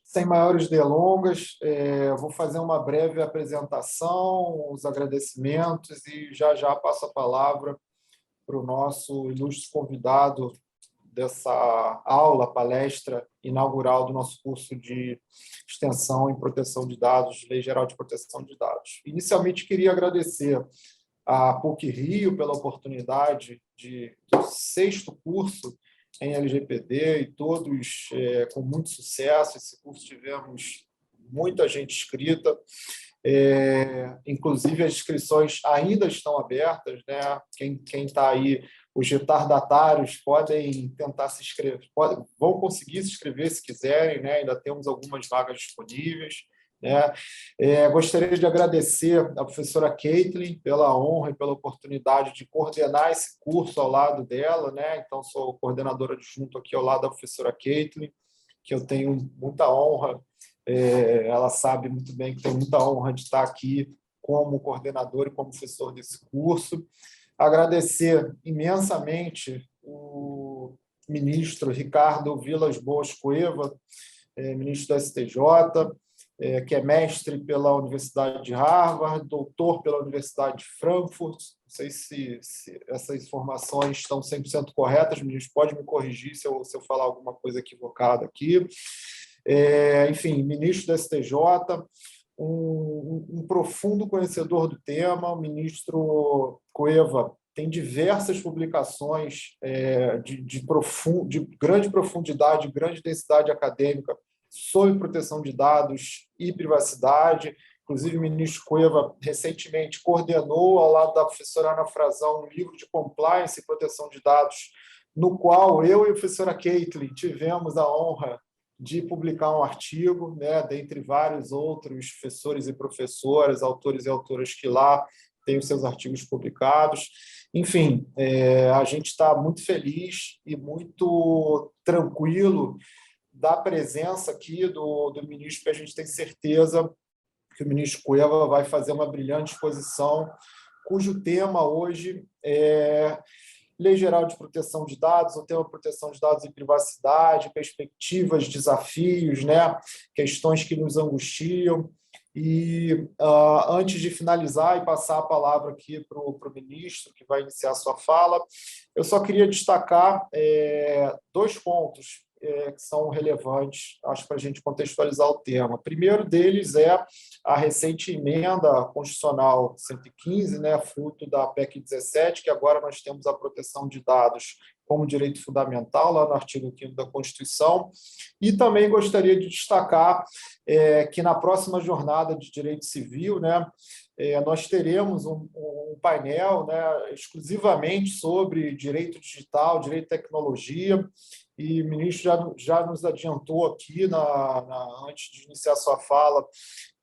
Sem maiores delongas, vou fazer uma breve apresentação, os agradecimentos e já passo a palavra para o nosso ilustre convidado dessa aula, palestra inaugural do nosso curso de extensão em proteção de dados, Lei Geral de Proteção de Dados. Inicialmente, queria agradecer à PUC-Rio pela oportunidade do 6º curso em LGPD, e todos com muito sucesso. Esse curso tivemos muita gente inscrita, inclusive as inscrições ainda estão abertas, né? Quem está aí, os retardatários podem tentar se inscrever, vão conseguir se inscrever se quiserem, né? Ainda temos algumas vagas disponíveis, né? Gostaria de agradecer à professora Caitlin pela honra e pela oportunidade de coordenar esse curso ao lado dela, né? Então, sou coordenadora adjunto aqui ao lado da professora Caitlin, que eu tenho muita honra. Ela sabe muito bem que tem muita honra de estar aqui como coordenador e como professor desse curso. Agradecer imensamente o ministro Ricardo Vilas Boas Cueva, ministro do STJ, que é mestre pela Universidade de Harvard, doutor pela Universidade de Frankfurt. Não sei se essas informações estão 100% corretas, ministro, pode me corrigir se eu falar alguma coisa equivocada aqui. Enfim, ministro do STJ, um profundo conhecedor do tema. O ministro Cueva tem diversas publicações de grande profundidade, grande densidade acadêmica sobre proteção de dados e privacidade. Inclusive, o ministro Cueva recentemente coordenou, ao lado da professora Ana Frazão, um livro de compliance e proteção de dados, no qual eu e a professora Caitlin tivemos a honra de publicar um artigo, né, dentre vários outros professores e professoras, autores e autoras que lá têm os seus artigos publicados. Enfim, a gente está muito feliz e muito tranquilo da presença aqui do ministro, que a gente tem certeza que o ministro Cueva vai fazer uma brilhante exposição, cujo tema hoje é Lei Geral de Proteção de Dados, o tema proteção de dados e privacidade, perspectivas, desafios, né? Questões que nos angustiam. E antes de finalizar e passar a palavra aqui para o ministro, que vai iniciar a sua fala, eu só queria destacar 2 pontos que são relevantes, acho, para a gente contextualizar o tema. O primeiro deles é a recente emenda constitucional 115, né, fruto da PEC 17, que agora nós temos a proteção de dados como direito fundamental, lá no artigo 5º da Constituição. E também gostaria de destacar que na próxima jornada de direito civil, né, nós teremos um painel, né, exclusivamente sobre direito digital, direito de tecnologia, e o ministro já nos adiantou aqui, antes de iniciar a sua fala,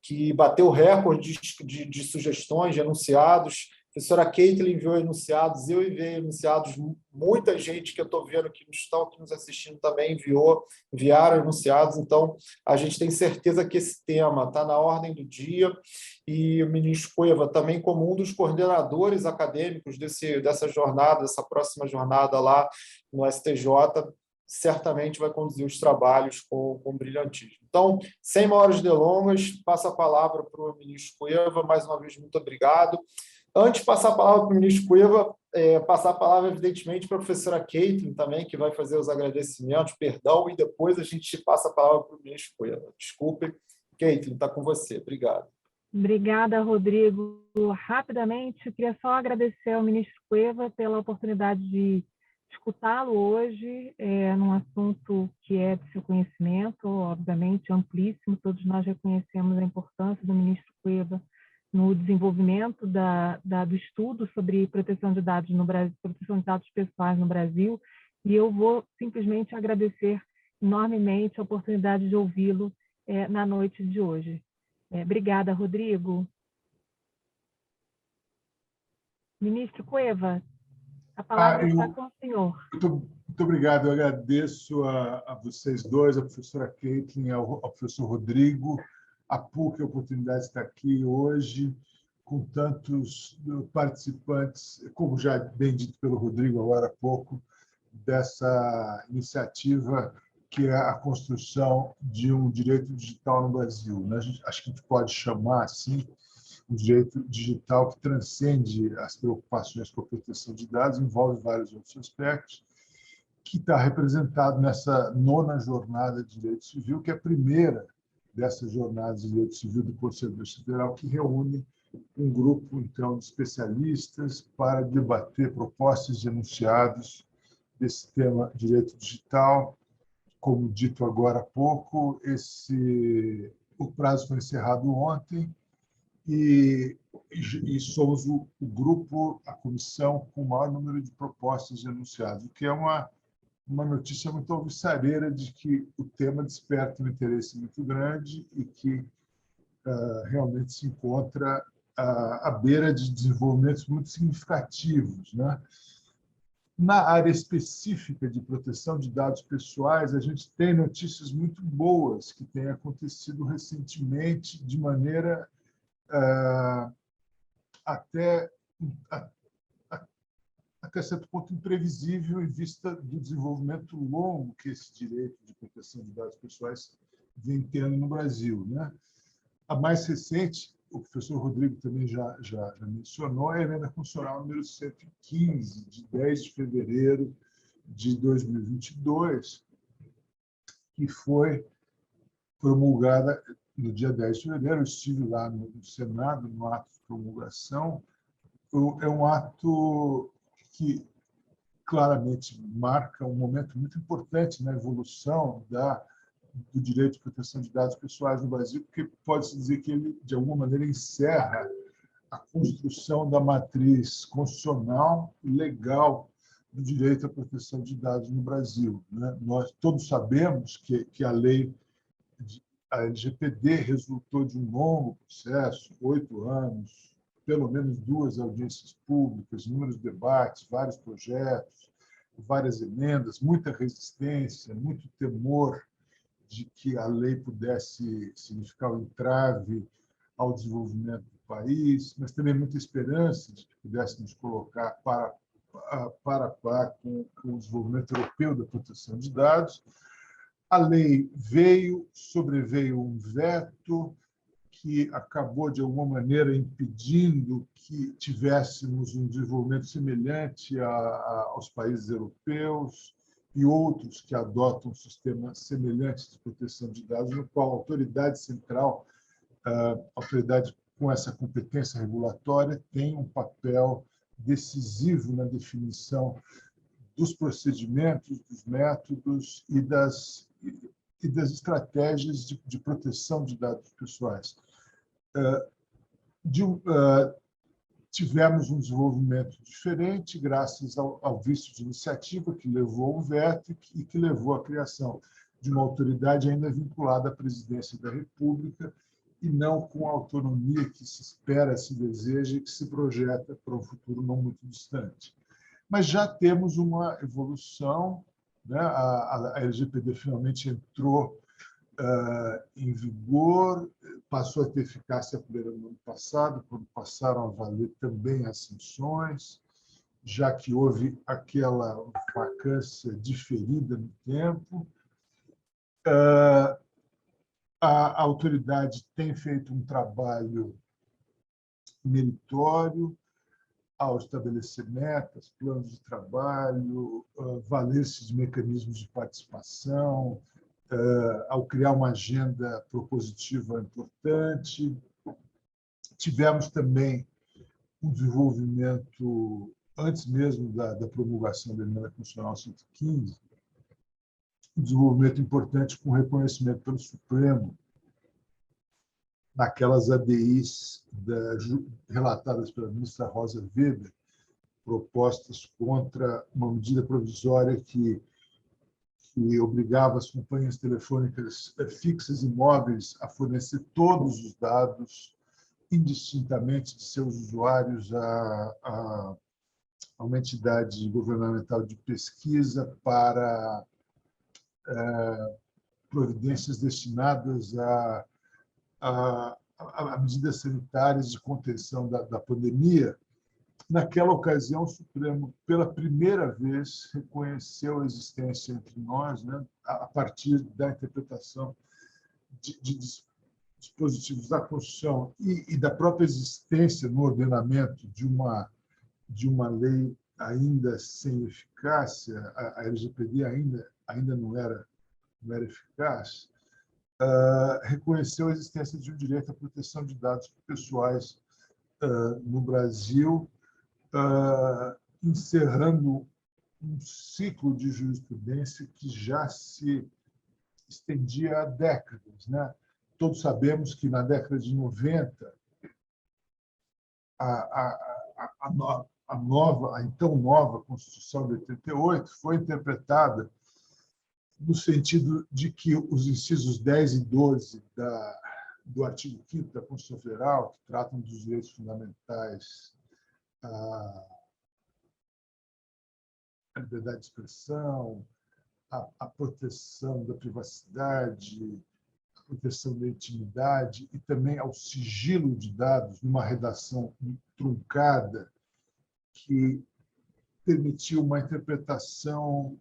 que bateu recorde de sugestões, de enunciados. A professora Caitlin enviou enunciados, eu enviei enunciados, muita gente que eu estou vendo que estão aqui nos assistindo também enviaram enunciados. Então, a gente tem certeza que esse tema está na ordem do dia, e o ministro Cueva, também como um dos coordenadores acadêmicos dessa jornada, dessa próxima jornada lá no STJ, certamente vai conduzir os trabalhos com brilhantismo. Então, sem maiores delongas, passo a palavra para o ministro Cueva. Mais uma vez, muito obrigado. Antes de passar a palavra para o ministro Cueva, passar a palavra, evidentemente, para a professora Caitlin também, que vai fazer os agradecimentos, perdão, e depois a gente passa a palavra para o ministro Cueva. Desculpe. Caitlin, está com você. Obrigado. Obrigada, Rodrigo. Rapidamente, eu queria só agradecer ao ministro Cueva pela oportunidade de escutá-lo hoje, num assunto que é de seu conhecimento, obviamente amplíssimo. Todos nós reconhecemos a importância do ministro Cueva no desenvolvimento do estudo sobre proteção de dados no Brasil, proteção de dados pessoais no Brasil, e eu vou simplesmente agradecer enormemente a oportunidade de ouvi-lo na noite de hoje. Obrigada, Rodrigo. Ministro Cueva, a palavra está com o senhor. Muito obrigado. Eu agradeço a vocês dois, a professora Caitlin, ao professor Rodrigo, a PUC, a oportunidade de estar aqui hoje com tantos participantes, como já bem dito pelo Rodrigo agora há pouco, dessa iniciativa que é a construção de um direito digital no Brasil. Né? Acho que a gente pode chamar assim um direito digital que transcende as preocupações com a proteção de dados, envolve vários outros aspectos, que está representado nessa 9ª jornada de direito civil, que é a primeira dessas jornadas de direito civil do Conselho Federal, que reúne um grupo então de especialistas para debater propostas e enunciados desse tema direito digital. Como dito agora há pouco, o prazo foi encerrado ontem e somos o grupo, a comissão com o maior número de propostas e enunciados, o que é uma notícia muito alvissareira de que o tema desperta um interesse muito grande e que realmente se encontra à beira de desenvolvimentos muito significativos, né? Na área específica de proteção de dados pessoais, a gente tem notícias muito boas que têm acontecido recentemente de maneira até certo ponto imprevisível em vista do desenvolvimento longo que esse direito de proteção de dados pessoais vem tendo no Brasil, né? A mais recente, o professor Rodrigo também já mencionou, é a Emenda Constitucional número 115, de 10 de fevereiro de 2022, que foi promulgada no dia 10 de fevereiro. Eu estive lá no Senado, no ato de promulgação. É um ato que claramente marca um momento muito importante na evolução do direito de proteção de dados pessoais no Brasil, porque pode-se dizer que ele, de alguma maneira, encerra a construção da matriz constitucional e legal do direito à proteção de dados no Brasil, né? Nós todos sabemos que a lei, a LGPD, resultou de um longo processo, 8 anos, pelo menos 2 audiências públicas, inúmeros debates, vários projetos, várias emendas, muita resistência, muito temor de que a lei pudesse significar um entrave ao desenvolvimento do país, mas também muita esperança de que pudéssemos colocar para com o desenvolvimento europeu da proteção de dados. A lei sobreveio um veto que acabou, de alguma maneira, impedindo que tivéssemos um desenvolvimento semelhante aos países europeus e outros que adotam sistemas semelhantes de proteção de dados, no qual a autoridade central, a autoridade com essa competência regulatória, tem um papel decisivo na definição dos procedimentos, dos métodos e das estratégias de proteção de dados pessoais. Tivemos um desenvolvimento diferente graças ao vício de iniciativa que levou ao veto e que levou à criação de uma autoridade ainda vinculada à presidência da República e não com a autonomia que se espera, se deseja e que se projeta para um futuro não muito distante. Mas já temos uma evolução, né? A LGPD finalmente entrou em vigor, passou a ter eficácia a partir do ano passado, quando passaram a valer também as sanções, já que houve aquela vacância diferida no tempo. A autoridade tem feito um trabalho meritório ao estabelecer metas, planos de trabalho, valer-se de mecanismos de participação, ao criar uma agenda propositiva importante. Tivemos também um desenvolvimento, antes mesmo da promulgação da Emenda Constitucional 115, um desenvolvimento importante com reconhecimento pelo Supremo naquelas ADIs relatadas pela ministra Rosa Weber, propostas contra uma medida provisória que obrigava as companhias telefônicas fixas e móveis a fornecer todos os dados indistintamente de seus usuários a uma entidade governamental de pesquisa para providências destinadas a medidas sanitárias de contenção da pandemia. naquela ocasião, o Supremo, pela primeira vez, reconheceu a existência entre nós, né, a partir da interpretação de dispositivos da Constituição e da própria existência no ordenamento de uma lei ainda sem eficácia, a LGPD ainda não era eficaz, reconheceu a existência de um direito à proteção de dados pessoais no Brasil, encerrando um ciclo de jurisprudência que já se estendia há décadas, né? Todos sabemos que, na década de 90, a então nova Constituição de 88 foi interpretada no sentido de que os incisos 10 e 12 do artigo 5º da Constituição Federal, que tratam dos direitos fundamentais, a liberdade de expressão, a proteção da privacidade, a proteção da intimidade e também ao sigilo de dados, numa redação truncada que permitiu uma interpretação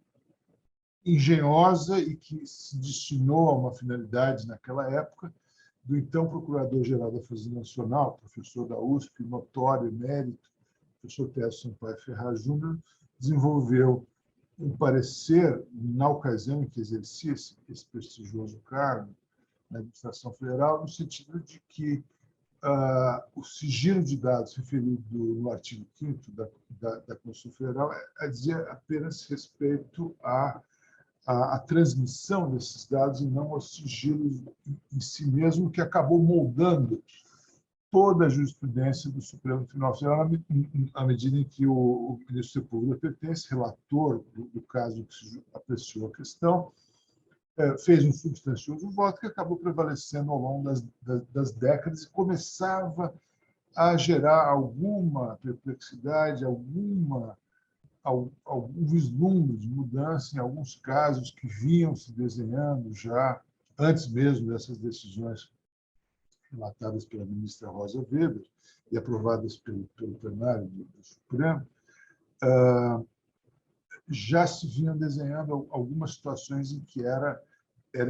engenhosa e que se destinou a uma finalidade, naquela época, do então Procurador-Geral da Fazenda Nacional, professor da USP, notório emérito, professor Tércio Sampaio Ferraz Júnior, desenvolveu um parecer, na ocasião em que exercia esse prestigioso cargo na administração federal, no sentido de que o sigilo de dados referido no artigo 5º da Constituição Federal dizia apenas respeito à transmissão desses dados e não ao sigilo em si mesmo, que acabou moldando toda a jurisprudência do Supremo Tribunal Federal, à medida em que o ministro Sepúlveda Pertence, relator do caso que se apreciou a questão, fez um substancioso voto que acabou prevalecendo ao longo das décadas e começava a gerar alguma perplexidade, algum vislumbre de mudança em alguns casos que vinham se desenhando já antes mesmo dessas decisões relatadas pela ministra Rosa Weber e aprovadas pelo plenário do Supremo. Já se vinham desenhando algumas situações em que era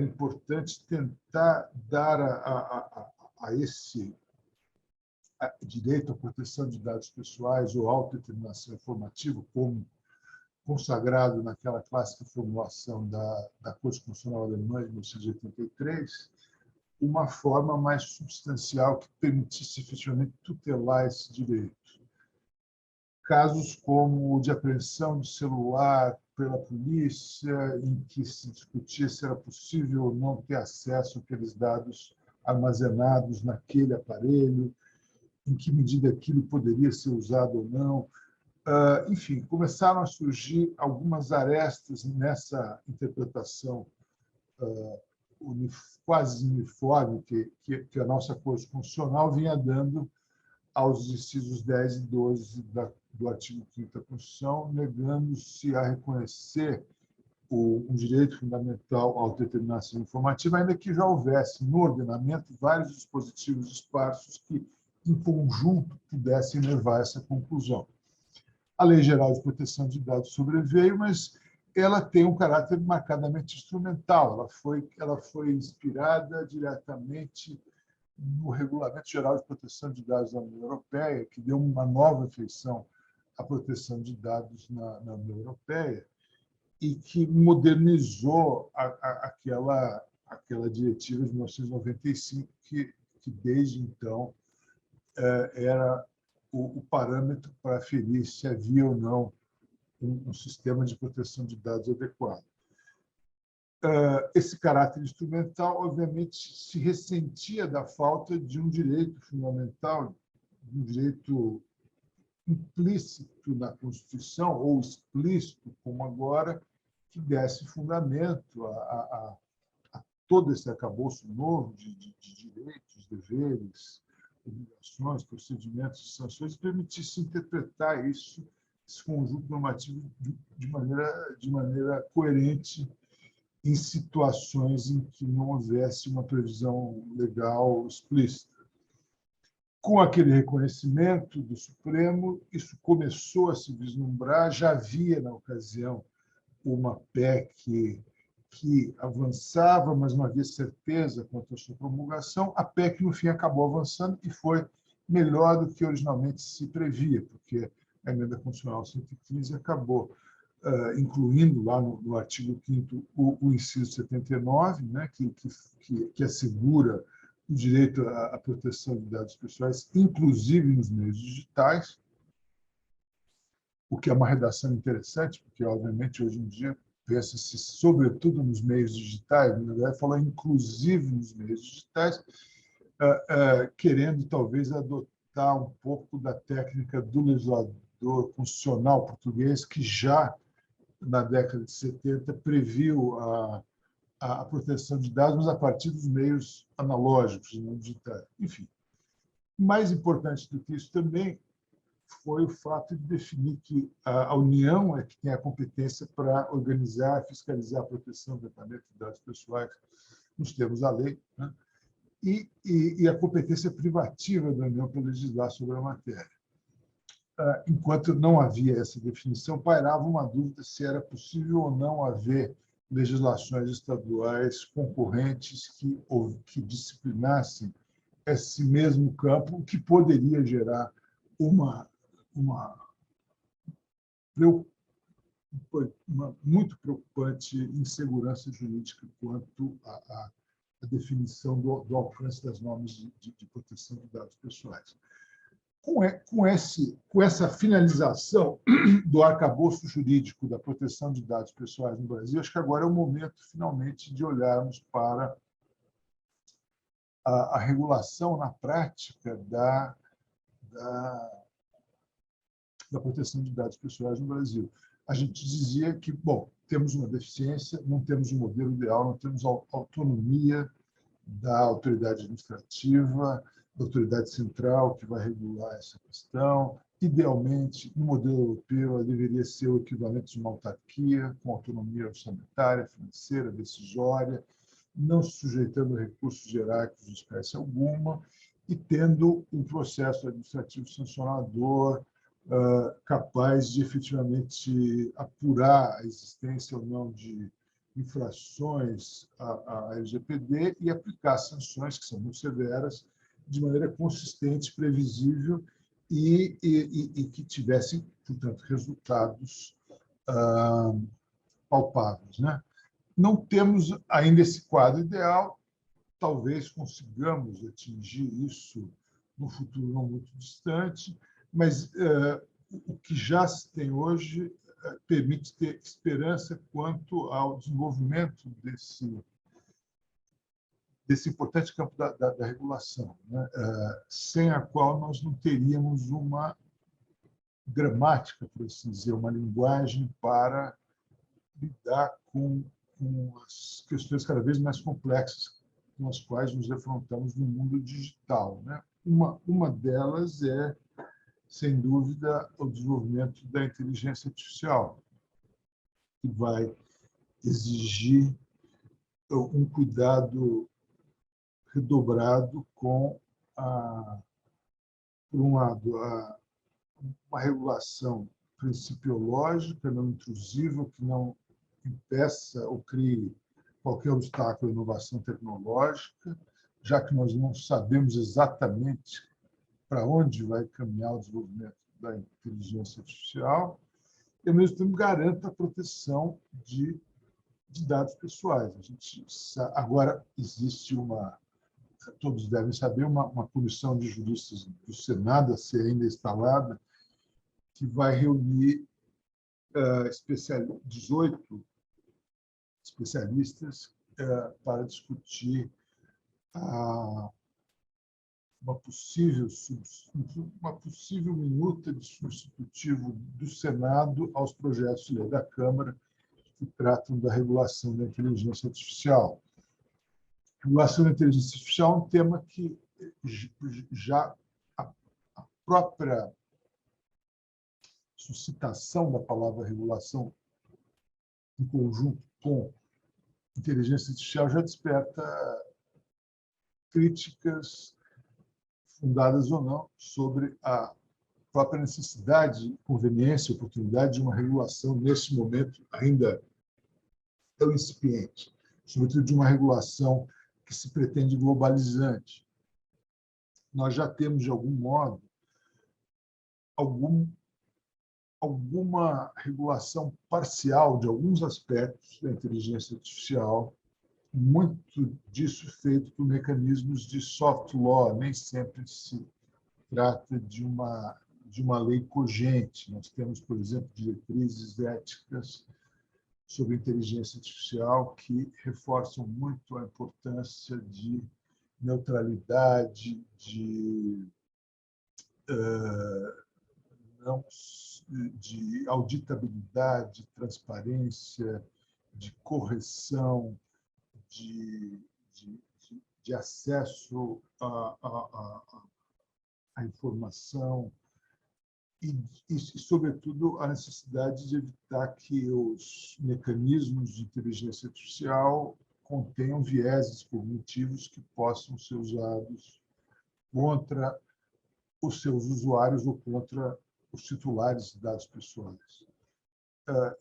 importante tentar dar a esse direito à proteção de dados pessoais ou autodeterminação informativa, como consagrado naquela clássica formulação da Corte Constitucional Alemã de 1983, uma forma mais substancial que permitisse efetivamente tutelar esse direito. Casos como o de apreensão de celular pela polícia, em que se discutia se era possível ou não ter acesso àqueles dados armazenados naquele aparelho, em que medida aquilo poderia ser usado ou não. Enfim, começaram a surgir algumas arestas nessa interpretação quase uniforme que a nossa Corte Constitucional vinha dando aos incisos 10 e 12 do artigo 5º da Constituição, negando-se a reconhecer um direito fundamental à autodeterminação informativa, ainda que já houvesse no ordenamento vários dispositivos esparsos que, em conjunto, pudessem levar a essa conclusão. A Lei Geral de Proteção de Dados sobreveio, mas ela tem um caráter marcadamente instrumental. Ela foi inspirada diretamente no Regulamento Geral de Proteção de Dados da União Europeia, que deu uma nova feição à proteção de dados na União Europeia e que modernizou aquela diretiva de 1995, que desde então era o parâmetro para aferir se havia ou não um sistema de proteção de dados adequado. Esse caráter instrumental, obviamente, se ressentia da falta de um direito fundamental, de um direito implícito na Constituição, ou explícito, como agora, que desse fundamento a todo esse arcabouço novo de direitos, deveres, obrigações, procedimentos e sanções, permitisse interpretar esse conjunto normativo de maneira coerente em situações em que não houvesse uma previsão legal explícita. Com aquele reconhecimento do Supremo, isso começou a se vislumbrar. Já havia, na ocasião, uma PEC que avançava, mas não havia certeza quanto à sua promulgação. A PEC, no fim, acabou avançando e foi melhor do que originalmente se previa, porque a Emenda Constitucional 115 acabou incluindo lá no artigo 5º o inciso 79, né, que assegura o direito à proteção de dados pessoais, inclusive nos meios digitais, o que é uma redação interessante, porque, obviamente, hoje em dia pensa-se sobretudo nos meios digitais, na verdade, fala inclusive nos meios digitais, querendo, talvez, adotar um pouco da técnica do legislador constitucional português, que já, na década de 70, previu a proteção de dados, mas a partir dos meios analógicos, não digitais. Enfim, mais importante do que isso também foi o fato de definir que a União é que tem a competência para organizar e fiscalizar a proteção do tratamento de dados pessoais, nos termos da lei, né? E a competência privativa da União para legislar sobre a matéria. Enquanto não havia essa definição, pairava uma dúvida se era possível ou não haver legislações estaduais concorrentes que disciplinassem esse mesmo campo, o que poderia gerar uma muito preocupante insegurança jurídica quanto à definição do alcance das normas de proteção de dados pessoais. Com essa finalização do arcabouço jurídico da proteção de dados pessoais no Brasil, acho que agora é o momento, finalmente, de olharmos para a regulação na prática da proteção de dados pessoais no Brasil. A gente dizia que, bom, temos uma deficiência, não temos um modelo ideal, não temos autonomia da autoridade administrativa, da autoridade central que vai regular essa questão. Idealmente, no modelo europeu, ela deveria ser o equivalente de uma autarquia, com autonomia orçamentária, financeira, decisória, não se sujeitando a recursos hierárquicos de espécie alguma e tendo um processo administrativo sancionador capaz de efetivamente apurar a existência ou não de infrações à LGPD e aplicar sanções, que são muito severas, de maneira consistente, previsível e que tivessem, portanto, resultados palpáveis, né? Não temos ainda esse quadro ideal, talvez consigamos atingir isso no futuro não muito distante, mas o que já se tem hoje permite ter esperança quanto ao desenvolvimento desse importante campo da regulação, né? Sem a qual nós não teríamos uma gramática, por assim dizer, uma linguagem para lidar com as questões cada vez mais complexas com as quais nos defrontamos no mundo digital, né? Uma delas é, sem dúvida, o desenvolvimento da inteligência artificial, que vai exigir um cuidado redobrado com, por um lado, uma regulação principiológica, não intrusiva, que não impeça ou crie qualquer obstáculo à inovação tecnológica, já que nós não sabemos exatamente para onde vai caminhar o desenvolvimento da inteligência artificial, e, ao mesmo tempo, garanta a proteção de dados pessoais. Agora existe todos devem saber, uma comissão de juristas do Senado, a ser ainda instalada, que vai reunir 18 especialistas para discutir uma possível minuta de substitutivo do Senado aos projetos de lei da Câmara que tratam da regulação da inteligência artificial. Regulação da inteligência artificial é um tema que já a própria suscitação da palavra regulação em conjunto com inteligência artificial já desperta críticas fundadas ou não, sobre a própria necessidade, conveniência, oportunidade de uma regulação, nesse momento ainda tão incipiente, sobretudo de uma regulação que se pretende globalizante. Nós já temos, de algum modo, alguma regulação parcial de alguns aspectos da inteligência artificial, muito disso feito por mecanismos de soft law, nem sempre se trata de uma lei cogente. Nós temos, por exemplo, diretrizes éticas sobre inteligência artificial que reforçam muito a importância de neutralidade, de auditabilidade, transparência, de correção, de acesso à informação e, sobretudo, a necessidade de evitar que os mecanismos de inteligência artificial contenham vieses cognitivos que possam ser usados contra os seus usuários ou contra os titulares de dados pessoais.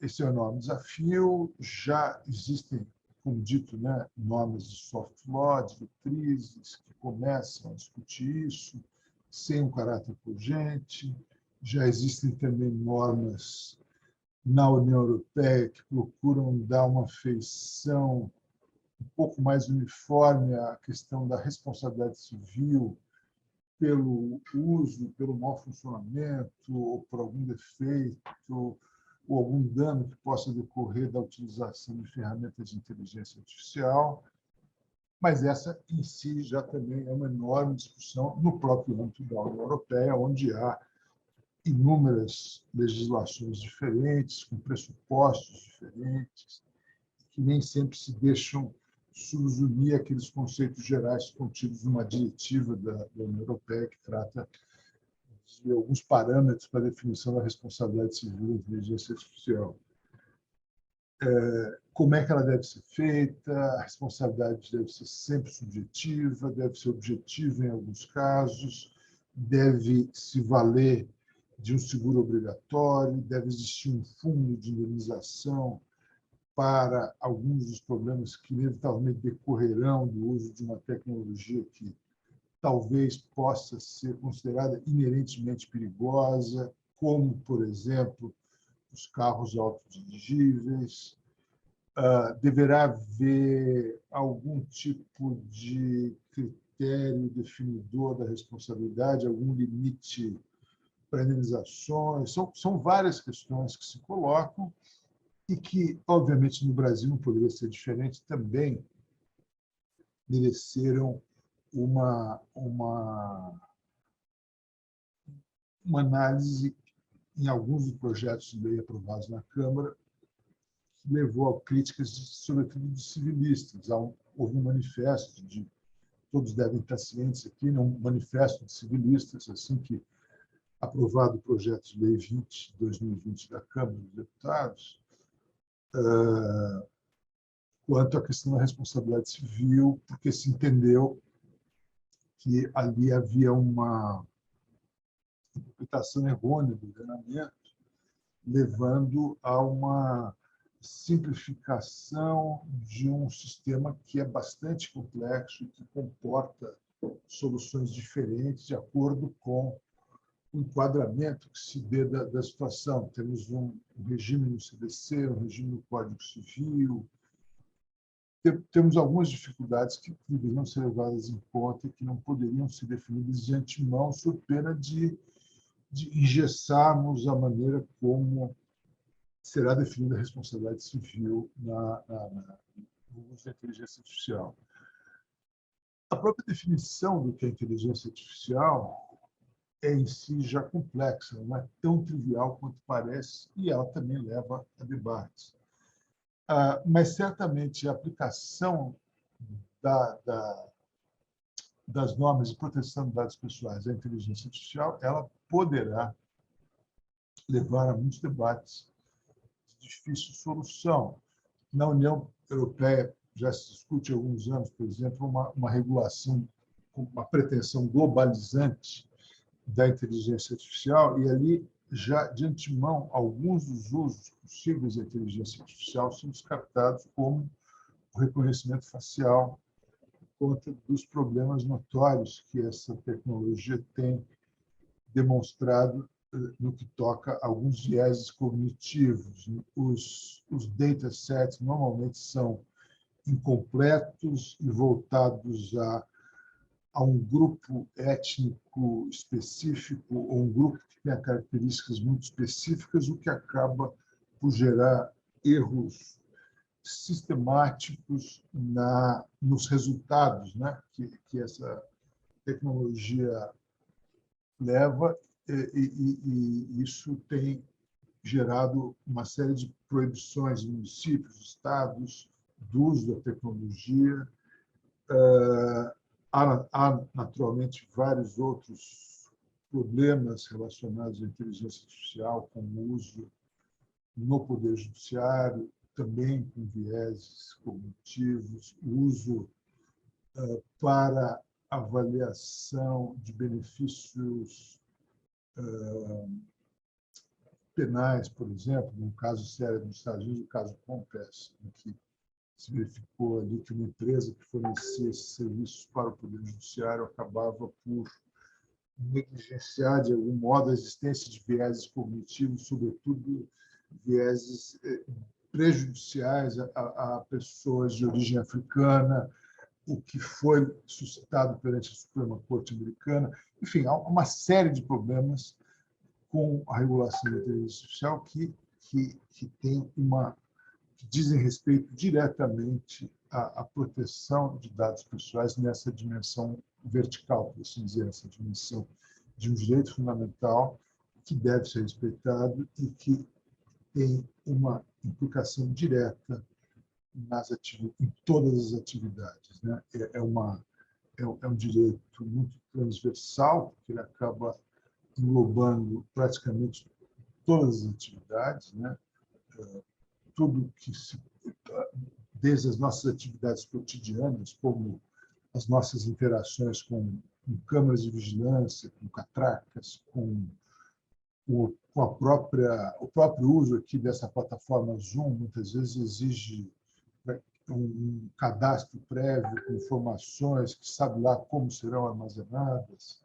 Esse é um enorme desafio. Já existem, como dito, normas de soft law, diretrizes que começam a discutir isso, sem um caráter cogente. Já existem também normas na União Europeia que procuram dar uma feição um pouco mais uniforme à questão da responsabilidade civil pelo uso, pelo mau funcionamento, ou por algum defeito, ou algum dano que possa decorrer da utilização de ferramentas de inteligência artificial. Mas essa, em si, já também é uma enorme discussão no próprio âmbito da União Europeia, onde há inúmeras legislações diferentes, com pressupostos diferentes, que nem sempre se deixam subsumir aqueles conceitos gerais contidos numa diretiva da União Europeia que trata de alguns parâmetros para a definição da responsabilidade civil da inteligência artificial. Como é que ela deve ser feita? A responsabilidade deve ser sempre subjetiva, deve ser objetiva em alguns casos, deve se valer de um seguro obrigatório, deve existir um fundo de indenização para alguns dos problemas que inevitavelmente decorrerão do uso de uma tecnologia que talvez possa ser considerada inerentemente perigosa, como, por exemplo, os carros autodirigíveis. Deverá haver algum tipo de critério definidor da responsabilidade, algum limite para indenizações. São várias questões que se colocam e que, obviamente, no Brasil não poderia ser diferente, também mereceram uma análise em alguns dos projetos de lei aprovados na Câmara, que levou a críticas, sobretudo de civilistas. Houve um manifesto todos devem estar cientes aqui, um manifesto de civilistas, assim que aprovado o projeto de lei 2020 da Câmara dos Deputados, quanto à questão da responsabilidade civil, porque se entendeu que ali havia uma interpretação errônea do ordenamento, levando a uma simplificação de um sistema que é bastante complexo e que comporta soluções diferentes de acordo com o enquadramento que se dê da situação. Temos um regime no CDC, um regime no Código Civil. Temos algumas dificuldades que deveriam ser levadas em conta e que não poderiam ser definidas de antemão, sob pena de engessarmos a maneira como será definida a responsabilidade civil no uso da inteligência artificial. A própria definição do que é inteligência artificial é em si já complexa, não é tão trivial quanto parece, e ela também leva a debates. Mas, certamente, a aplicação das normas de proteção de dados pessoais à inteligência artificial, ela poderá levar a muitos debates de difícil solução. Na União Europeia já se discute há alguns anos, por exemplo, uma regulação uma pretensão globalizante da inteligência artificial, e ali, já de antemão, alguns dos usos possíveis da inteligência artificial são descartados, como o reconhecimento facial, por conta dos problemas notórios que essa tecnologia tem demonstrado no que toca a alguns vieses cognitivos. Os datasets normalmente são incompletos e voltados a um grupo étnico específico ou um grupo que tem características muito específicas, o que acaba por gerar erros sistemáticos nos resultados, né, que essa tecnologia leva, e isso tem gerado uma série de proibições em municípios, estados, do uso da tecnologia. Há, naturalmente, vários outros problemas relacionados à inteligência artificial, como o uso no Poder Judiciário, também com vieses cognitivos, o uso para avaliação de benefícios penais, por exemplo, num caso sério nos Estados Unidos, o caso Compass, em que se verificou ali que uma empresa que fornecia esses serviços para o Poder Judiciário acabava por negligenciar, de algum modo, a existência de vieses cognitivos, sobretudo vieses prejudiciais a pessoas de origem africana, o que foi suscitado perante a Suprema Corte americana. Enfim, há uma série de problemas com a regulação da inteligência artificial que dizem respeito diretamente à proteção de dados pessoais nessa dimensão vertical, por assim dizer, essa dimensão de um direito fundamental que deve ser respeitado e que tem uma implicação direta em todas as atividades, né? É um direito muito transversal, porque ele acaba englobando praticamente todas as atividades, né? Tudo que desde as nossas atividades cotidianas, como as nossas interações com câmeras de vigilância, com catracas, com o próprio uso aqui dessa plataforma Zoom, muitas vezes exige um cadastro prévio com informações que sabe lá como serão armazenadas,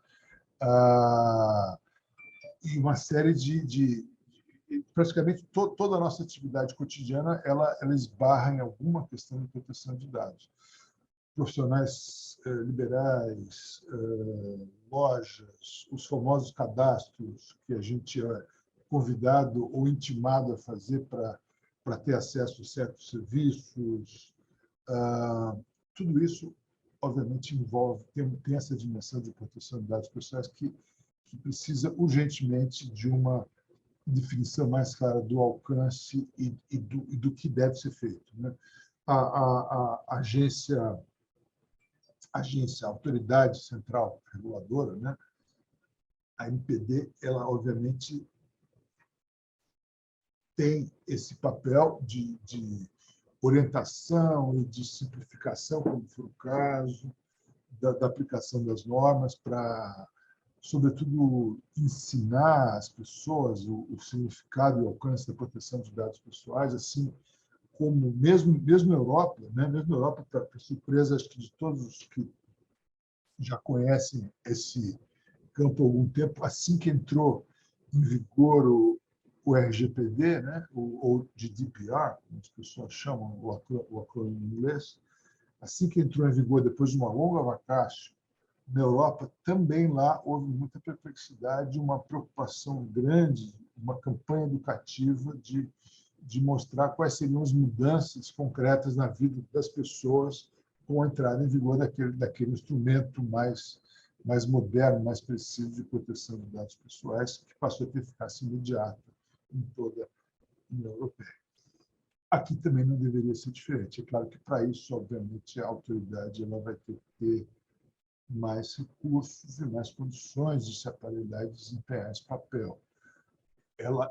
e uma série praticamente toda a nossa atividade cotidiana ela esbarra em alguma questão de proteção de dados. Profissionais liberais, lojas, os famosos cadastros que a gente é convidado ou intimado a fazer para ter acesso a certos serviços. Tudo isso, obviamente, tem essa dimensão de proteção de dados pessoais que precisa urgentemente de uma definição mais clara do alcance e do que deve ser feito, né? A autoridade central reguladora, né? A MPD, ela obviamente tem esse papel de orientação e de simplificação, como foi o caso, da aplicação das normas para, sobretudo, ensinar às pessoas o significado e o alcance da proteção de dados pessoais, assim como mesmo na Europa, né? Mesmo na Europa, para surpresa acho que de todos os que já conhecem esse campo há algum tempo, assim que entrou em vigor o RGPD, né? ou GDPR, como as pessoas chamam o acrônimo em inglês, assim que entrou em vigor, depois de uma longa vacácio, na Europa, também lá houve muita perplexidade, uma preocupação grande, uma campanha educativa de mostrar quais seriam as mudanças concretas na vida das pessoas com a entrada em vigor daquele instrumento mais moderno, mais preciso de proteção de dados pessoais, que passou a ter eficácia imediata em toda a União Europeia. Aqui também não deveria ser diferente. É claro que, para isso, obviamente, a autoridade ela vai ter que ter mais recursos e mais condições de se aparelhar e desempenhar esse papel. Ela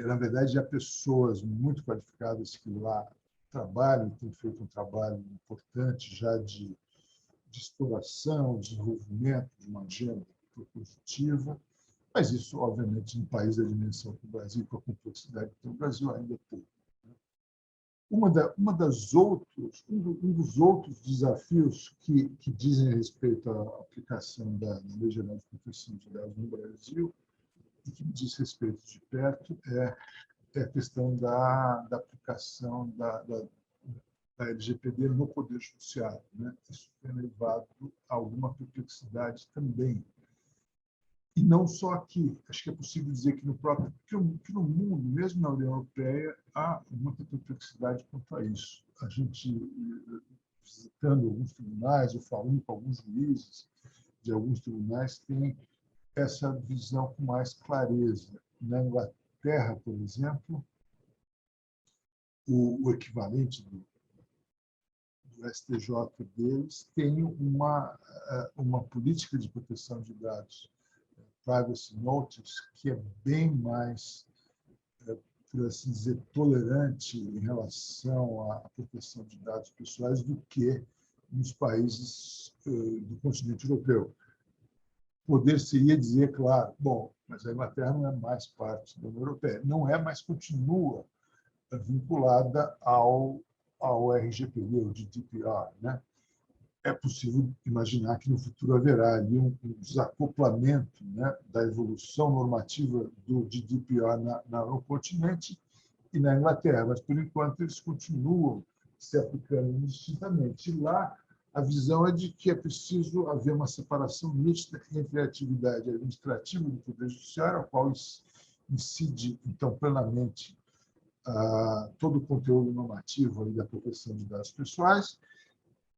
na verdade, há pessoas muito qualificadas que lá trabalham, têm feito um trabalho importante já de de exploração, desenvolvimento de uma agenda propositiva, mas isso, obviamente, em um país da dimensão do Brasil, com a complexidade que tem o Brasil, ainda tem. Um dos outros desafios que dizem respeito à aplicação da Lei Geral de Proteção de Dados no Brasil, e que me diz respeito de perto, é a questão da aplicação da LGPD no Poder Judiciário, né? Isso tem levado a alguma perplexidade também. E não só aqui, acho que é possível dizer que que no mundo, mesmo na União Europeia, há muita perplexidade quanto a isso. A gente, visitando alguns tribunais, ou falando com alguns juízes de alguns tribunais, tem essa visão com mais clareza. Na Inglaterra, por exemplo, o equivalente do STJ deles tem uma política de proteção de dados, Privacy Notice, que é bem mais, por assim dizer, tolerante em relação à proteção de dados pessoais do que nos países do continente europeu. Poder-se-ia dizer, claro, bom, mas a Inglaterra não é mais parte da União Europeia. Não é, mas continua vinculada ao RGPD, ao GDPR, né? É possível imaginar que no futuro haverá ali um desacoplamento, né, da evolução normativa do GDPR no continente e na Inglaterra, mas, por enquanto, eles continuam se aplicando indistintamente. E lá, a visão é de que é preciso haver uma separação nítida entre a atividade administrativa do Poder Judiciário, a qual incide, então, plenamente todo o conteúdo normativo da proteção de dados pessoais,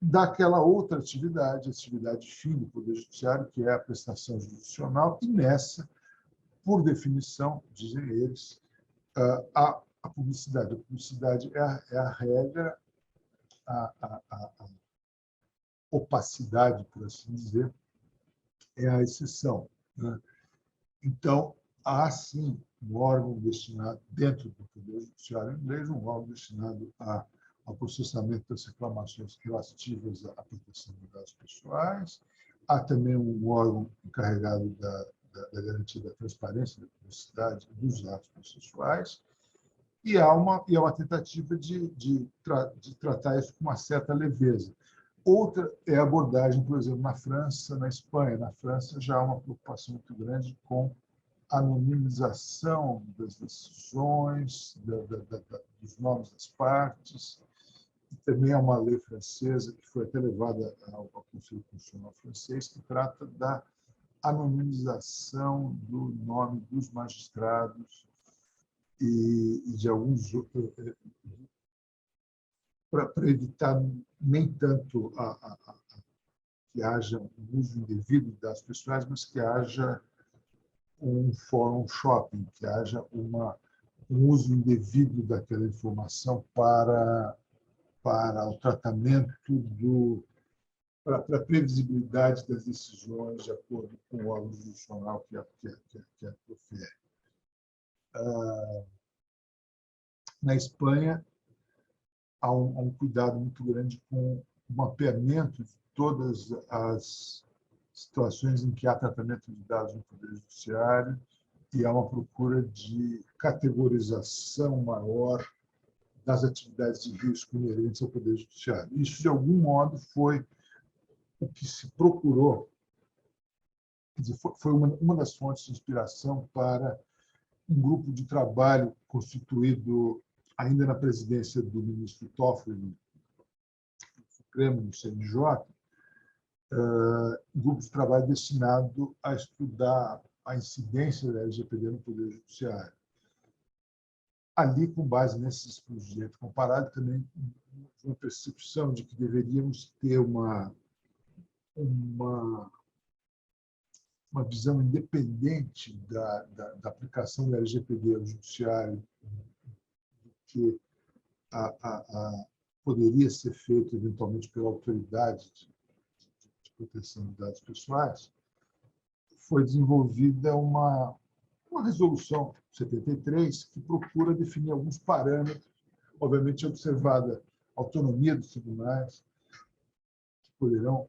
daquela outra atividade, a atividade fim do Poder Judiciário, que é a prestação jurisdicional, e nessa, por definição, dizem eles, a publicidade. A publicidade é a regra, a opacidade, por assim dizer, é a exceção, né? Então, há, sim, um órgão destinado, dentro do Poder Judiciário inglês, um órgão destinado ao processamento das reclamações relativas à proteção de dados pessoais. Há também um órgão encarregado da garantia da transparência, da publicidade dos atos processuais. E há uma tentativa de tratar isso com uma certa leveza. Outra é a abordagem, por exemplo, na França, na Espanha. Na França já há uma preocupação muito grande com a anonimização das decisões, dos nomes das partes. E também há uma lei francesa, que foi até levada ao Conselho Constitucional francês, que trata da anonimização do nome dos magistrados e de alguns, para evitar nem tanto que haja um uso indevido das pessoas, mas que haja um fórum shopping, que haja um uso indevido daquela informação para o tratamento para a previsibilidade das decisões de acordo com o órgão jurisdicional que a profere. Na Espanha, há um cuidado muito grande com o mapeamento de todas as situações em que há tratamento de dados no Poder Judiciário e há uma procura de categorização maior das atividades de risco inerentes ao Poder Judiciário. Isso, de algum modo, foi o que se procurou, quer dizer, foi uma das fontes de inspiração para um grupo de trabalho constituído ainda na presidência do ministro Toffoli, no Supremo, no CNJ, um grupo de trabalho destinado a estudar a incidência da LGPD no Poder Judiciário. Ali, com base nesses estudos de direito comparado, também uma percepção de que deveríamos ter uma visão independente da aplicação da LGPD ao judiciário, que poderia ser feito eventualmente pela autoridade de proteção de dados pessoais. Foi desenvolvida uma resolução 73 que procura definir alguns parâmetros, obviamente observada a autonomia dos tribunais, que poderão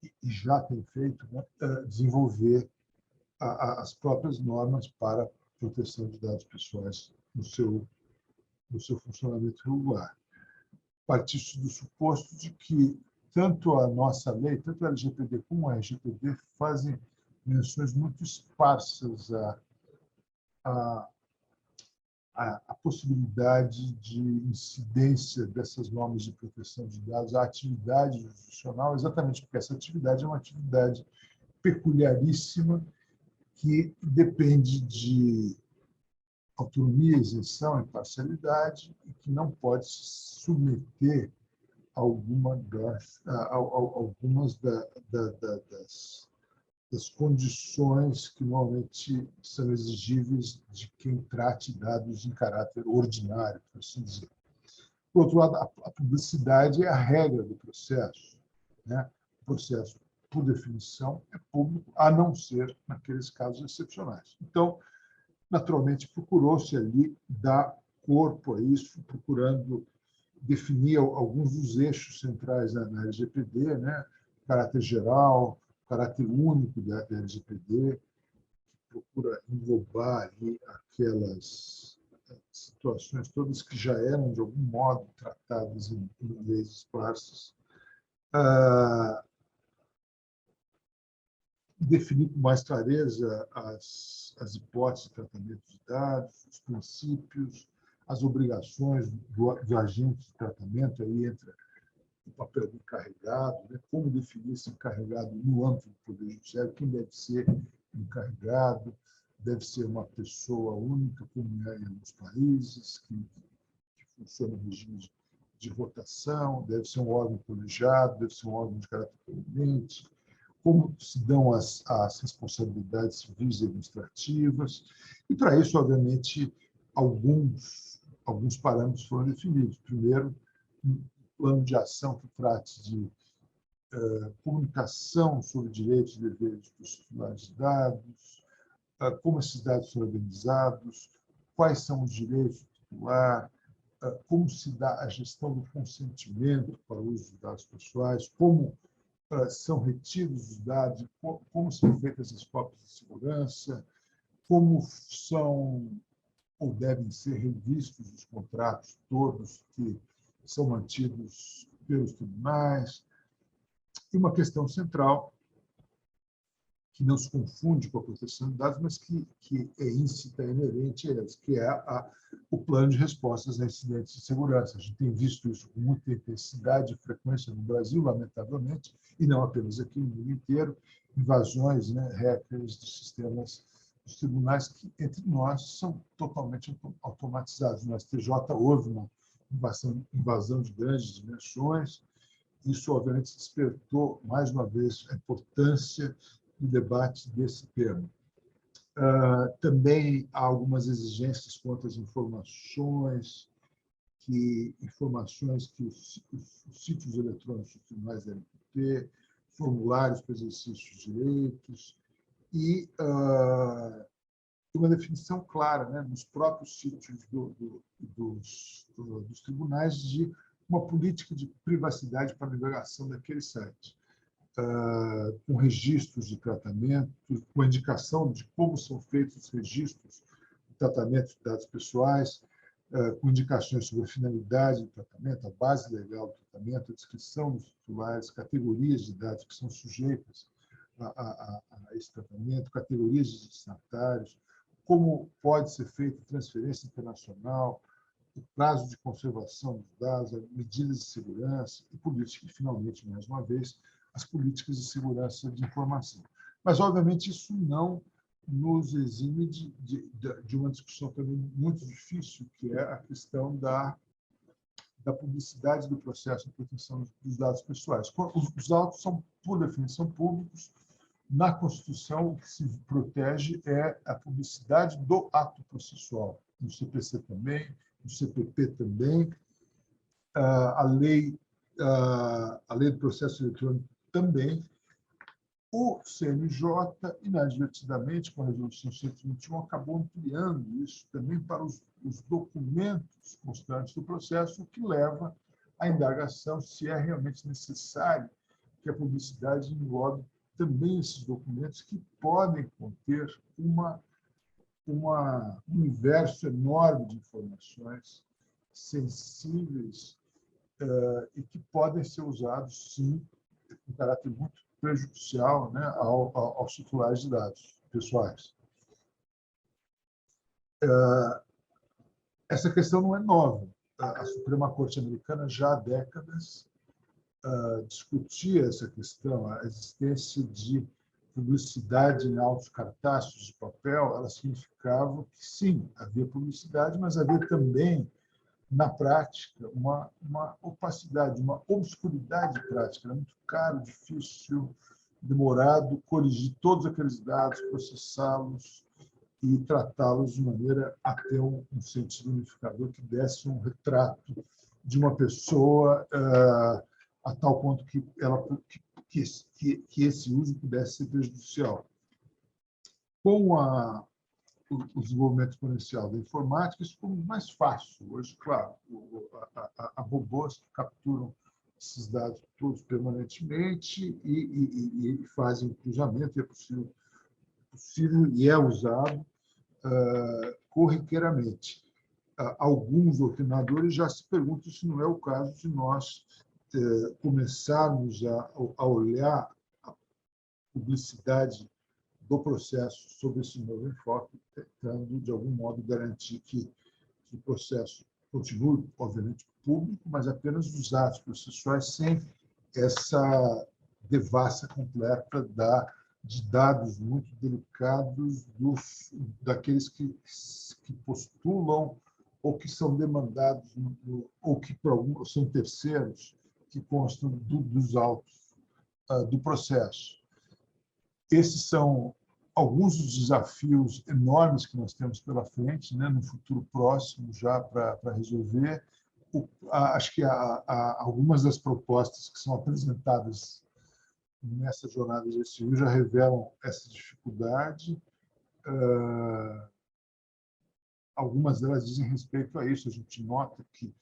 e já tem feito, né, desenvolver as próprias normas para proteção de dados pessoais no seu funcionamento regular. Partir do suposto de que tanto a nossa lei, tanto a LGPD como a RGPD, fazem menções muito esparsas a possibilidade de incidência dessas normas de proteção de dados à atividade jurisdicional, exatamente porque essa atividade é uma atividade peculiaríssima que depende de autonomia, isenção, imparcialidade e que não pode se submeter a algumas das condições que normalmente são exigíveis de quem trate dados em caráter ordinário, por assim dizer. Por outro lado, a publicidade é a regra do processo, né? O processo, por definição, é público, a não ser naqueles casos excepcionais. Então, naturalmente, procurou-se ali dar corpo a isso, procurando definir alguns dos eixos centrais na LGPD, né? O caráter geral, o caráter único da LGPD, que procura englobar ali aquelas situações todas que já eram, de algum modo, tratadas em leis esparsas. Definir com mais clareza as hipóteses de tratamento de dados, os princípios, as obrigações do agente de tratamento, aí entra o papel do encarregado, né? Como definir esse encarregado no âmbito do Poder Judiciário, quem deve ser encarregado, deve ser uma pessoa única, como é em alguns países, que funciona em regime de rotação, deve ser um órgão colegiado, deve ser um órgão de caráter permanente, como se dão as responsabilidades civis e administrativas. E, para isso, obviamente, alguns parâmetros foram definidos. Primeiro, um plano de ação que trate de comunicação sobre direitos e deveres dos titulares de dados, como esses dados são organizados, quais são os direitos do titular, como se dá a gestão do consentimento para o uso de dados pessoais, como são retidos os dados, como são feitas as cópias de segurança, como são ou devem ser revistos os contratos todos que são mantidos pelos tribunais. E uma questão central, que não se confunde com a proteção de dados, mas que é íncita, inerente a elas, que é o plano de respostas a incidentes de segurança. A gente tem visto isso com muita intensidade e frequência no Brasil, lamentavelmente, e não apenas aqui, no mundo inteiro, invasões, né, hackers de sistemas dos tribunais que, entre nós, são totalmente automatizados. No STJ houve uma invasão de grandes dimensões. Isso, obviamente, despertou, mais uma vez, a importância do debate desse tema. Também há algumas exigências quanto às informações que os sítios eletrônicos dos tribunais devem ter, formulários para exercício de direitos e uma definição clara, né, nos próprios sítios dos tribunais de uma política de privacidade para a navegação daquele site, com registros de tratamento, com indicação de como são feitos os registros de tratamento de dados pessoais, com indicações sobre a finalidade do tratamento, a base legal do tratamento, a descrição dos titulares, categorias de dados que são sujeitas a esse tratamento, categorias de destinatários, como pode ser feita transferência internacional, o prazo de conservação dos dados, medidas de segurança e, por isso, que, finalmente, mais uma vez, as políticas de segurança de informação. Mas, obviamente, isso não nos exime de uma discussão também muito difícil, que é a questão da publicidade do processo de proteção dos dados pessoais. Os dados são, por definição, públicos. Na Constituição, o que se protege é a publicidade do ato processual, no CPC também, no CPP também, a lei do processo eletrônico também. O CNJ, inadvertidamente, com a Resolução 121, acabou ampliando isso também para os documentos constantes do processo, o que leva à indagação se é realmente necessário que a publicidade englobe também esses documentos que podem conter um universo enorme de informações sensíveis e que podem ser usados, sim, com caráter muito prejudicial, né, aos titulares de dados pessoais. Essa questão não é nova. A Suprema Corte americana já há décadas discutia essa questão. A existência de publicidade em altos cartazes de papel, ela significava que, sim, havia publicidade, mas havia também, na prática, uma opacidade, uma obscuridade prática. Era muito caro, difícil, demorado corrigir todos aqueles dados, processá-los e tratá-los de maneira a ter um sentido unificador que desse um retrato de uma pessoa a tal ponto que esse uso pudesse ser prejudicial. Com o desenvolvimento exponencial da informática, isso ficou mais fácil. Hoje, claro, há robôs que capturam esses dados todos permanentemente e fazem o cruzamento, e é possível e é usado corriqueiramente. Alguns doutrinadores já se perguntam se não é o caso de nós começarmos a olhar a publicidade do processo sob esse novo enfoque, tentando, de algum modo, garantir que o processo continue, obviamente, público, mas apenas os atos processuais, sem essa devassa completa de dados muito delicados daqueles que postulam ou que são demandados, ou que são terceiros que constam dos autos do processo. Esses são alguns dos desafios enormes que nós temos pela frente, né, no futuro próximo, já para resolver. Acho que algumas das propostas que são apresentadas nessa jornada de GSU já revelam essa dificuldade. Algumas delas dizem respeito a isso. A gente nota que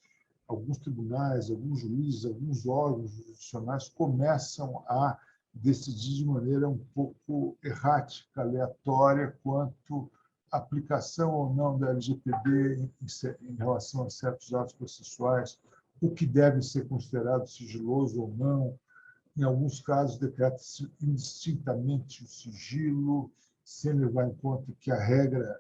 alguns tribunais, alguns juízes, alguns órgãos jurisdicionais começam a decidir de maneira um pouco errática, aleatória, quanto à aplicação ou não da LGPD em relação a certos atos processuais, o que deve ser considerado sigiloso ou não. Em alguns casos, decreta-se indistintamente o sigilo, sem levar em conta que a regra,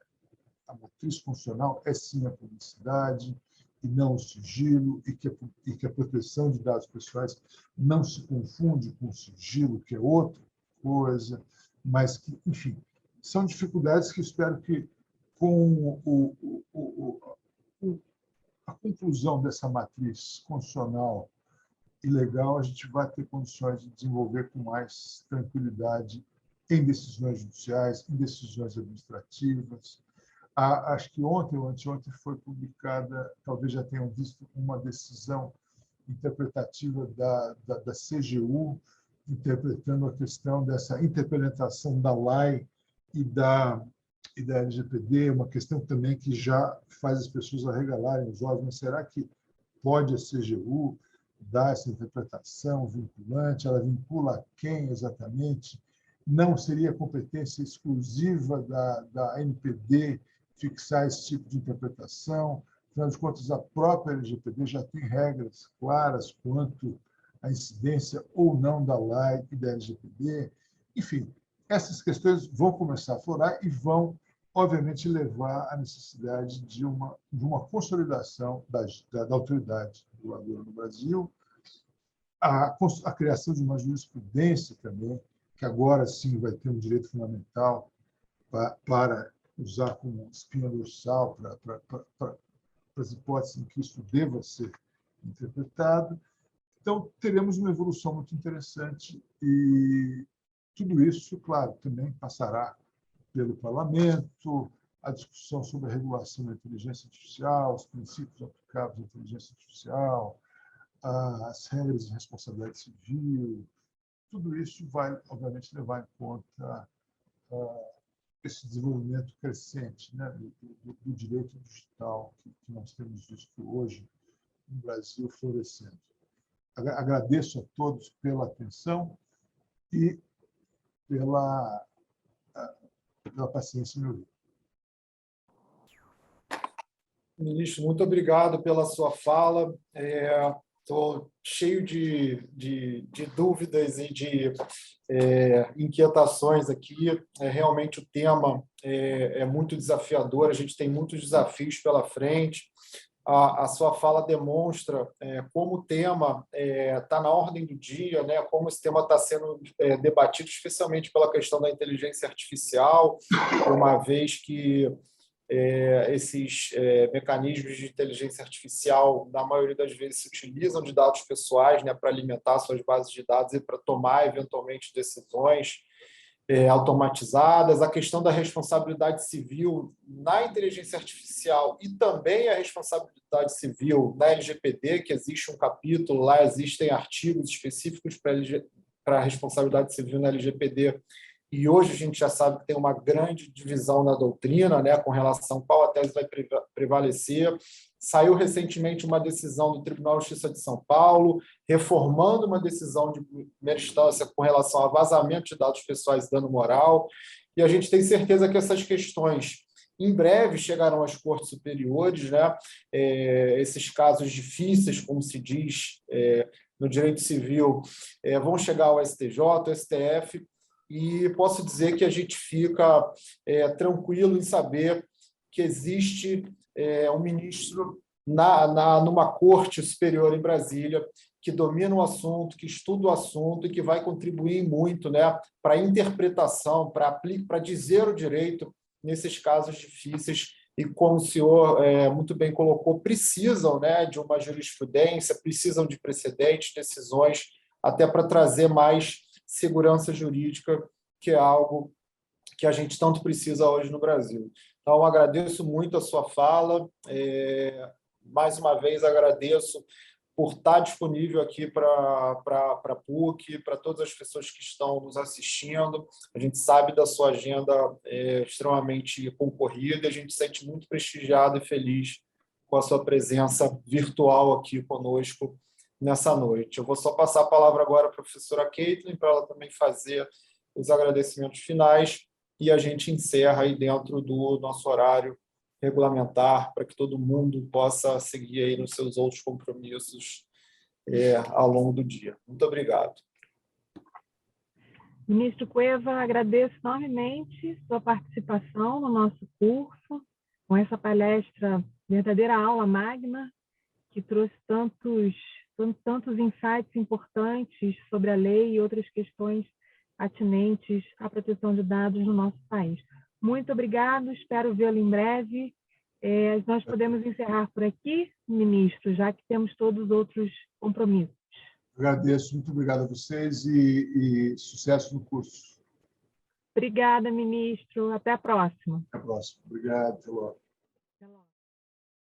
a matriz funcional, é sim a publicidade e não o sigilo, e que a proteção de dados pessoais não se confunde com o sigilo, que é outra coisa, mas que, enfim, são dificuldades que espero que, com a conclusão dessa matriz constitucional e legal, a gente vai ter condições de desenvolver com mais tranquilidade em decisões judiciais, em decisões administrativas. Acho que ontem ou anteontem foi publicada, talvez já tenham visto, uma decisão interpretativa da CGU, interpretando a questão dessa interpretação da lei e da LGPD, uma questão também que já faz as pessoas arregalarem os olhos. Mas será que pode a CGU dar essa interpretação vinculante? Ela vincula a quem exatamente? Não seria competência exclusiva da NPD fixar esse tipo de interpretação? Afinal de contas, a própria LGPD já tem regras claras quanto à incidência ou não da lei e da LGPD. Enfim, essas questões vão começar a aflorar e vão, obviamente, levar à necessidade de uma consolidação da autoridade reguladora no Brasil, a criação de uma jurisprudência também, que agora sim vai ter um direito fundamental para usar como espinha dorsal para as hipóteses em que isso deva ser interpretado. Então, teremos uma evolução muito interessante e tudo isso, claro, também passará pelo parlamento, a discussão sobre a regulação da inteligência artificial, os princípios aplicáveis à inteligência artificial, as regras de responsabilidade civil. Tudo isso vai, obviamente, levar em conta esse desenvolvimento crescente, né, do direito digital que nós temos visto hoje no Brasil florescendo. agradeço a todos pela atenção e pela paciência em me ouvir. Ministro, muito obrigado pela sua fala. Estou cheio de dúvidas e de inquietações aqui. Realmente o tema é muito desafiador, a gente tem muitos desafios pela frente. A sua fala demonstra como o tema está na ordem do dia, né? Como esse tema está sendo debatido, especialmente pela questão da inteligência artificial, uma vez que esses mecanismos de inteligência artificial, na maioria das vezes, se utilizam de dados pessoais, né, para alimentar suas bases de dados e para tomar, eventualmente, decisões automatizadas. A questão da responsabilidade civil na inteligência artificial e também a responsabilidade civil na LGPD, que existe um capítulo lá, existem artigos específicos para a responsabilidade civil na LGPD, e hoje a gente já sabe que tem uma grande divisão na doutrina, né, com relação a qual a tese vai prevalecer. Saiu recentemente uma decisão do Tribunal de Justiça de São Paulo, reformando uma decisão de primeira instância com relação a vazamento de dados pessoais e dano moral, e a gente tem certeza que essas questões em breve chegarão às cortes superiores, né? Esses casos difíceis, como se diz no direito civil, vão chegar ao STJ, ao STF, e posso dizer que a gente fica tranquilo em saber que existe um ministro numa corte superior em Brasília que domina o assunto, que estuda o assunto e que vai contribuir muito, né, para a interpretação, para dizer o direito nesses casos difíceis e, como o senhor muito bem colocou, precisam, né, de uma jurisprudência, precisam de precedentes, decisões, até para trazer mais segurança jurídica, que é algo que a gente tanto precisa hoje no Brasil. Então, agradeço muito a sua fala. Mais uma vez, agradeço por estar disponível aqui para a PUC, para todas as pessoas que estão nos assistindo. A gente sabe da sua agenda extremamente concorrida, a gente se sente muito prestigiado e feliz com a sua presença virtual aqui conosco nessa noite. Eu vou só passar a palavra agora para a professora Caitlin, para ela também fazer os agradecimentos finais, e a gente encerra aí dentro do nosso horário regulamentar, para que todo mundo possa seguir aí nos seus outros compromissos ao longo do dia. Muito obrigado. Ministro Cueva, agradeço enormemente sua participação no nosso curso, com essa palestra, verdadeira aula magna, que trouxe tantos insights importantes sobre a lei e outras questões atinentes à proteção de dados no nosso país. Muito obrigado, espero vê-lo em breve. Nós podemos encerrar por aqui, ministro, já que temos todos os outros compromissos. Agradeço, muito obrigado a vocês e sucesso no curso. Obrigada, ministro. Até a próxima. Até a próxima. Obrigado, até logo.